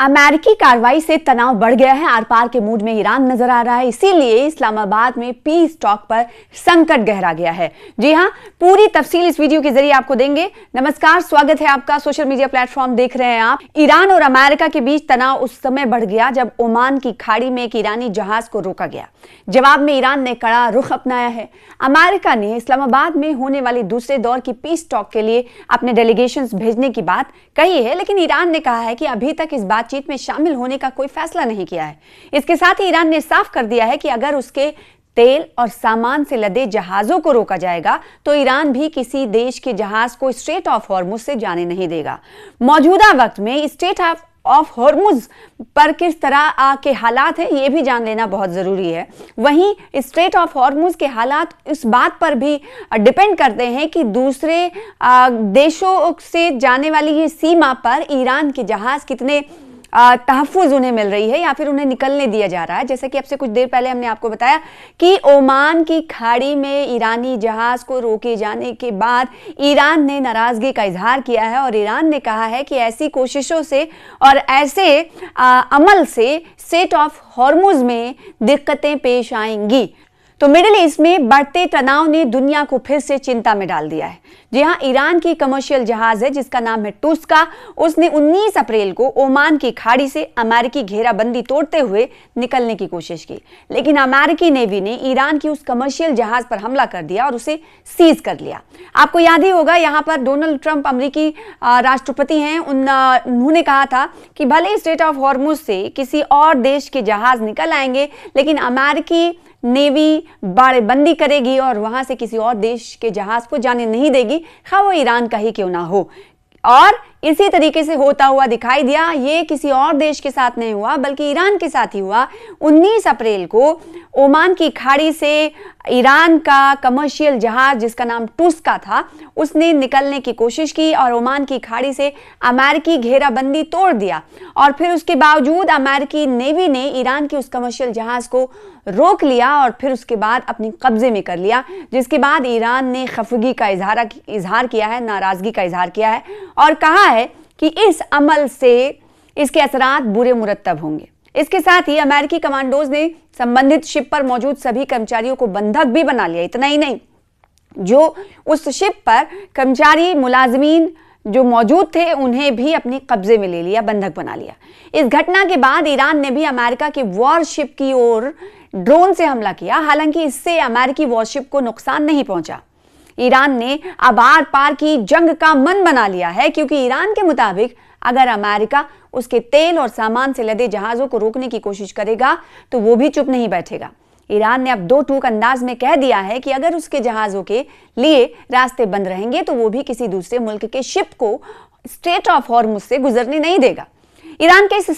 अमेरिकी कार्रवाई से तनाव बढ़ गया है। आर पार के मूड में ईरान नजर आ रहा है, इसीलिए इस्लामाबाद में पीस टॉक पर संकट गहरा गया है। जी हां, पूरी तफसील इस वीडियो के जरिए आपको देंगे। नमस्कार, स्वागत है आपका। सोशल मीडिया प्लेटफॉर्म देख रहे हैं आप। ईरान और अमेरिका के बीच तनाव उस समय बढ़ गया जब ओमान की खाड़ी में एक ईरानी जहाज को रोका गया। जवाब में ईरान ने कड़ा रुख अपनाया है। अमेरिका ने इस्लामाबाद में होने वाली दूसरे दौर की पीस टॉक के लिए अपने डेलीगेशंस भेजने की बात कही है, लेकिन ईरान ने कहा है कि अभी तक इस बातचीत में शामिल होने का कोई फैसला नहीं किया है। इसके साथ ही ईरान ने साफ कर दिया है कि अगर उसके तेल और सामान से लदे जहाजों को रोका जाएगा तो ईरान भी किसी देश के जहाज को स्ट्रेट ऑफ हॉर्मुज से जाने नहीं देगा। मौजूदा वक्त में स्ट्रेट ऑफ हॉर्मुज पर किस तरह के हालात हैं ये भी जान लेना बहुत जरूरी है। वहीं स्ट्रेट ऑफ हॉर्मुज के हालात इस बात पर भी डिपेंड करते हैं कि दूसरे देशों से जाने वाली ये सीमा पर ईरान के जहाज कितने तहफ़्फ़ुज़ उन्हें मिल रही है या फिर उन्हें निकलने दिया जा रहा है। जैसे कि अब से कुछ देर पहले हमने आपको बताया कि ओमान की खाड़ी में ईरानी जहाज को रोके जाने के बाद ईरान ने नाराज़गी का इजहार किया है और ईरान ने कहा है कि ऐसी कोशिशों से और ऐसे अमल से स्ट्रेट ऑफ हॉर्मुज में दिक्कतें पेश आएंगी। तो मिडिल ईस्ट में बढ़ते तनाव ने दुनिया को फिर से चिंता में डाल दिया है। जी हां, ईरान की कमर्शियल जहाज है जिसका नाम है टुस्का, उसने 19 अप्रैल को ओमान की खाड़ी से अमेरिकी घेराबंदी तोड़ते हुए निकलने की कोशिश की, लेकिन अमेरिकी नेवी ने ईरान की उस कमर्शियल जहाज पर हमला कर दिया और उसे सीज कर लिया। आपको याद ही होगा, यहां पर डोनाल्ड ट्रंप अमेरिकी राष्ट्रपति हैं, उन्होंने कहा था कि भले स्ट्रेट ऑफ हॉर्मुज से किसी और देश के जहाज निकल आएंगे, लेकिन अमेरिकी नेवी बाड़ेबंदी करेगी और वहां से किसी और देश के जहाज को जाने नहीं देगी, खा वो ईरान का ही क्यों ना हो। और इसी तरीके से होता हुआ दिखाई दिया। ये किसी और देश के साथ नहीं हुआ बल्कि ईरान के साथ ही हुआ। 19 अप्रैल को ओमान की खाड़ी से ईरान का कमर्शियल जहाज जिसका नाम टुस्का था, उसने निकलने की कोशिश की और ओमान की खाड़ी से अमेरिकी घेराबंदी तोड़ दिया और फिर उसके बावजूद अमेरिकी नेवी ने ईरान की उस कमर्शियल जहाज को रोक लिया और फिर उसके बाद अपने कब्जे में कर लिया, जिसके बाद ईरान ने खफगी का इजहार किया है, नाराजगी का इजहार किया है और कहा है कि इस अमल से इसके असरात बुरे मुरत्तब होंगे। इसके साथ ही अमेरिकी कमांडोज ने संबंधित शिप पर मौजूद सभी कर्मचारियों को बंधक भी बना लिया। इतना ही नहीं, जो उस शिप पर कर्मचारी मुलाजमीन जो मौजूद थे उन्हें भी अपने कब्जे में ले लिया, बंधक बना लिया। इस घटना के बाद ईरान ने भी अमेरिका के वॉरशिप की ओर ड्रोन से हमला किया, हालांकि इससे अमेरिकी वॉरशिप को नुकसान नहीं पहुंचा। ईरान ने अब आर पार की जंग का मन बना लिया है, क्योंकि ईरान के मुताबिक अगर अमेरिका उसके तेल और सामान से लदे जहाजों को रोकने की कोशिश करेगा तो वो भी चुप नहीं बैठेगा। ईरान ने अब दो टूक अंदाज में कह दिया है कि अगर उसके जहाजों के लिए रास्ते बंद रहेंगे तो वो भी किसी दूसरे मुल्क के शिप को स्ट्रेट ऑफ हॉर्मुज से गुजरने नहीं देगा। ईरान के इस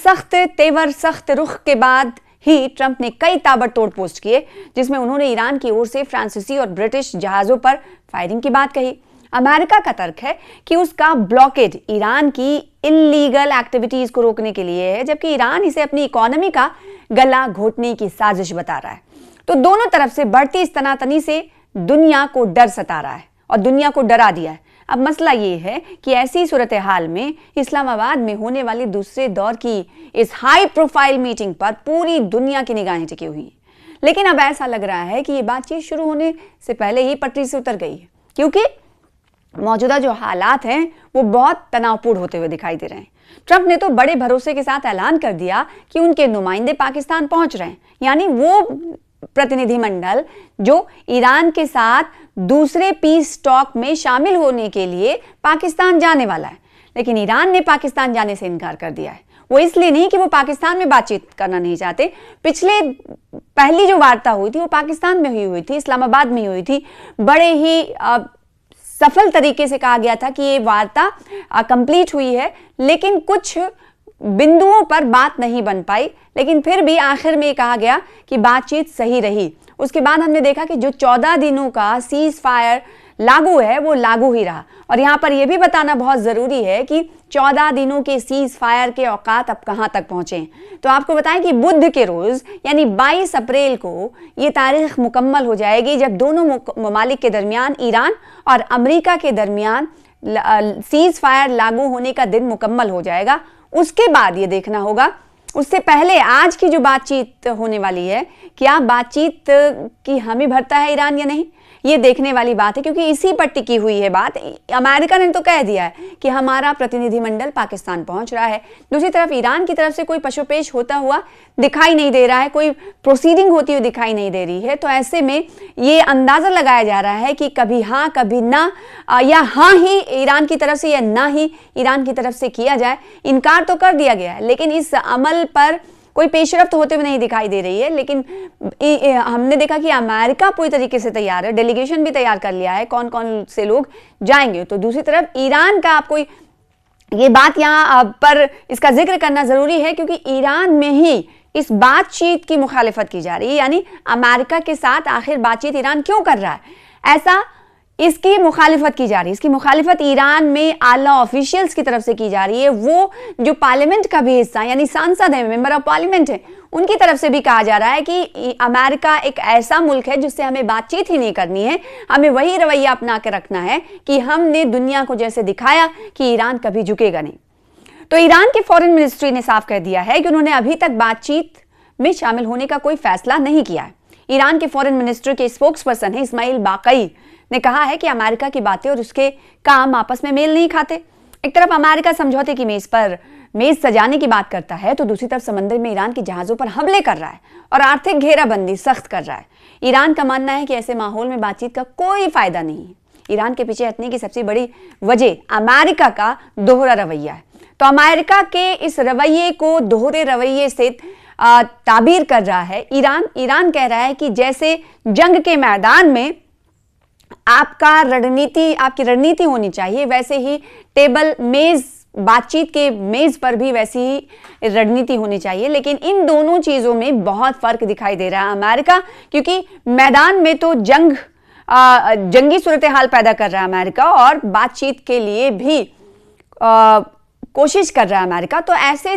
सख्त रुख के बाद ही ट्रंप ने कई ताबड़तोड़ पोस्ट किए, जिसमें उन्होंने ईरान की ओर से फ्रांसीसी और ब्रिटिश जहाजों पर फायरिंग की बात कही। अमेरिका का तर्क है कि उसका ब्लॉकेड ईरान की इल्लीगल एक्टिविटीज को रोकने के लिए है, जबकि ईरान इसे अपनी इकोनॉमी का गला घोटने की साजिश बता रहा है। तो दोनों तरफ से बढ़ती इस तनातनी से दुनिया को डर सता रहा है और दुनिया को डरा दिया है। अब मसला ये है कि ऐसी सूरत हाल में इस्लामाबाद में होने वाली दूसरे दौर की इस हाई प्रोफाइल मीटिंग पर पूरी दुनिया की निगाहें टिकी हुई हैं। लेकिन अब ऐसा लग रहा है कि ये बातचीत शुरू होने से पहले ही पटरी से उतर गई है, क्योंकि मौजूदा जो हालात हैं वो बहुत तनावपूर्ण होते हुए दिखाई दे रहे हैं। ट्रंप ने तो बड़े भरोसे के साथ ऐलान कर दिया कि उनके नुमाइंदे पाकिस्तान पहुंच रहे हैं, यानी वो प्रतिनिधिमंडल जो ईरान के साथ दूसरे पीस टॉक में शामिल होने के लिए पाकिस्तान जाने वाला है। लेकिन ईरान ने पाकिस्तान जाने से इनकार कर दिया है। वो इसलिए नहीं कि वो पाकिस्तान में बातचीत करना नहीं चाहते। पहली जो वार्ता हुई थी वो पाकिस्तान में हुई थी, इस्लामाबाद में हुई थी। बड़े ही सफल तरीके से कहा गया था कि ये वार्ता कंप्लीट हुई है, लेकिन कुछ बिंदुओं पर बात नहीं बन पाई। लेकिन फिर भी आखिर में कहा गया कि बातचीत सही रही। उसके बाद हमने देखा कि जो 14 दिनों का सीज फायर लागू है वो लागू ही रहा। और यहाँ पर यह भी बताना बहुत ज़रूरी है कि 14 दिनों के सीज फायर के औकात अब कहाँ तक पहुँचे। तो आपको बताएं कि बुध के रोज़ यानी 22 अप्रैल को ये तारीख मुकम्मल हो जाएगी जब दोनों ममालिक के दरमियान, ईरान और अमेरिका के दरमियान सीज फायर लागू होने का दिन मुकम्मल हो जाएगा। उसके बाद ये देखना होगा। उससे पहले आज की जो बातचीत होने वाली है, क्या बातचीत की हामी भरता है ईरान या नहीं, ये देखने वाली बात है, क्योंकि इसी पर टिकी हुई है बात। अमेरिका ने तो कह दिया है कि हमारा प्रतिनिधिमंडल पाकिस्तान पहुंच रहा है। दूसरी तरफ ईरान की तरफ से कोई पशुपेश होता हुआ दिखाई नहीं दे रहा है, कोई प्रोसीडिंग होती हुई दिखाई नहीं दे रही है। तो ऐसे में ये अंदाजा लगाया जा रहा है कि कभी हाँ कभी ना, या हाँ ही ईरान की तरफ से या ना ही ईरान की तरफ से किया जाए। इनकार तो कर दिया गया है, लेकिन इस अमल पर कोई पेशरफ्त होते हुए नहीं दिखाई दे रही है। लेकिन हमने देखा कि अमेरिका पूरी तरीके से तैयार है, डेलीगेशन भी तैयार कर लिया है, कौन कौन से लोग जाएंगे। तो दूसरी तरफ ईरान का आपको ये बात यहाँ पर इसका जिक्र करना जरूरी है, क्योंकि ईरान में ही इस बातचीत की मुखालिफत की जा रही है। यानी अमेरिका के साथ आखिर बातचीत ईरान क्यों कर रहा है, ऐसा इसकी मुखालिफत की जा रही है। इसकी मुखालिफत ईरान में आला ऑफिशियल्स की तरफ से की जा रही है। वो जो पार्लियामेंट का भी हिस्सा यानी सांसद है, मेंबर ऑफ पार्लियामेंट है, उनकी तरफ से भी कहा जा रहा है कि अमेरिका एक ऐसा मुल्क है जिससे हमें बातचीत ही नहीं करनी है, हमें वही रवैया अपना के रखना है कि हमने दुनिया को जैसे दिखाया कि ईरान कभी झुकेगा नहीं। तो ईरान के फॉरेन मिनिस्ट्री ने साफ कह दिया है कि उन्होंने अभी तक बातचीत में शामिल होने का कोई फैसला नहीं किया है। ईरान के फॉरेन मिनिस्ट्री के स्पोक्स पर्सन है इस्माइल बाकई ने कहा है कि अमेरिका की बातें और उसके काम आपस में मेल नहीं खाते। एक तरफ अमेरिका समझौते की मेज पर मेज सजाने की बात करता है, तो दूसरी तरफ समंदर में ईरान के जहाजों पर हमले कर रहा है और आर्थिक घेराबंदी सख्त कर रहा है। ईरान का मानना है कि ऐसे माहौल में बातचीत का कोई फायदा नहीं है। ईरान के पीछे हटने की सबसे बड़ी वजह अमेरिका का दोहरा रवैया है। तो अमेरिका के इस रवैये को दोहरे रवैये से ताबीर कर रहा है ईरान कह रहा है कि जैसे जंग के मैदान में आपकी रणनीति होनी चाहिए, वैसे ही बातचीत के मेज पर भी वैसी ही रणनीति होनी चाहिए। लेकिन इन दोनों चीजों में बहुत फर्क दिखाई दे रहा है अमेरिका, क्योंकि मैदान में तो जंगी सूरत हाल पैदा कर रहा है अमेरिका और बातचीत के लिए भी कोशिश कर रहा है अमेरिका। तो ऐसे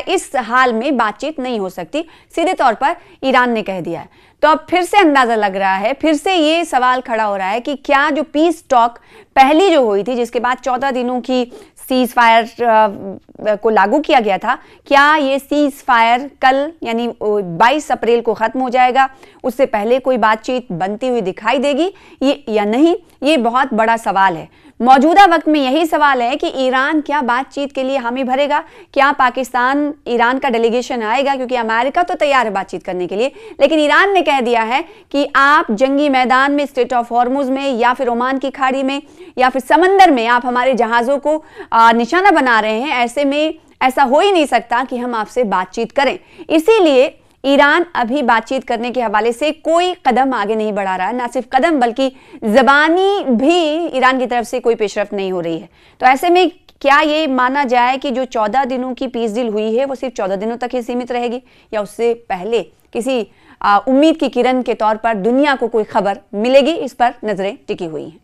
इस हाल में बातचीत नहीं हो सकती, सीधे तौर पर ईरान ने कह दिया है। तो अब फिर से अंदाजा लग रहा है, फिर से ये सवाल खड़ा हो रहा है कि क्या जो पीस टॉक पहली जो हुई थी, जिसके बाद 14 दिनों की सीज फायर को लागू किया गया था, क्या ये सीज फायर कल यानी 22 अप्रैल को खत्म हो जाएगा, उससे पहले कोई बातचीत बनती हुई दिखाई देगी ये या नहीं, ये बहुत बड़ा सवाल है। मौजूदा वक्त में यही सवाल है कि ईरान क्या बातचीत के लिए हामी भरेगा, क्या पाकिस्तान ईरान का डेलीगेशन आएगा, क्योंकि अमेरिका तो तैयार है बातचीत करने के लिए, लेकिन ईरान ने कह दिया है कि आप जंगी मैदान में, स्ट्रेट ऑफ हॉर्मुज में या फिर ओमान की खाड़ी में या फिर समंदर में आप हमारे जहाजों को निशाना बना रहे हैं। ऐसे में ऐसा हो ही नहीं सकता कि हम आपसे बातचीत करें। इसीलिए ईरान अभी बातचीत करने के हवाले से कोई कदम आगे नहीं बढ़ा रहा है। ना सिर्फ कदम बल्कि जबानी भी ईरान की तरफ से कोई पेशरफ्त नहीं हो रही है। तो ऐसे में क्या ये माना जाए कि जो 14 दिनों की पीस डील हुई है वो सिर्फ 14 दिनों तक ही सीमित रहेगी, या उससे पहले किसी उम्मीद की किरण के तौर पर दुनिया को कोई खबर मिलेगी? इस पर नजरें टिकी हुई हैं।